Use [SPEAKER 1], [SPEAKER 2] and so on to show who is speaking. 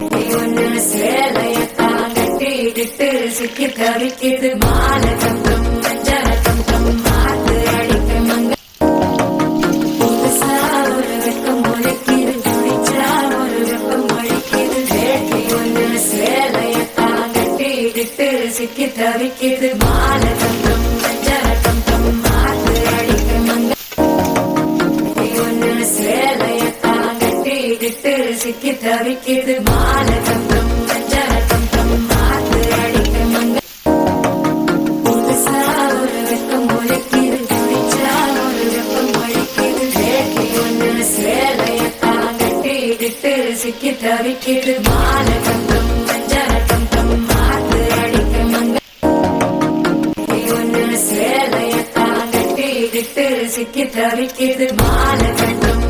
[SPEAKER 1] ஒன்னு சேலையத்தான் கட்டிக்கிட்டு சிக்கி தவிக்குது மாலை தங்கம் மஞ்சள் தங்கம் மாத்து அடிக்க மங்க புதுசா ஒரு வெக்கம் முளைக்குது துடிச்சா ஒரு வெப்பம் அழிக்குது வேட்டி ஒன்னு சேலையத்தான் கட்டிக்கிட்டு சிக்கி தவிக்குது மாலை தங்கம் மஞ்சள் தங்கம் மாத்து அடிக்க மங்க ஒன்னு சேலையத்தான் கட்டிக்கிட்டு சிக்கி தவிக்குது மாலை தங்கம் மஞ்சள் தங்கம் மாத்து அடிக்க மங்க புதுசா ஒரு வெக்கம் முளைக்குது துடிச்சா ஒரு வெப்பம் அழிக்குது வேட்டி ஒன்னு சேலையத்தான் கட்டிக்கிட்டு சிக்கி தவிக்குது மாலை தங்கம் மஞ்சள் தங்கம் மாத்து அடிக்க மங்க ஒன்னு சேலையத்தான் கட்டிக்கிட்டு சிக்கி தவிக்குது மாலை தங்கம்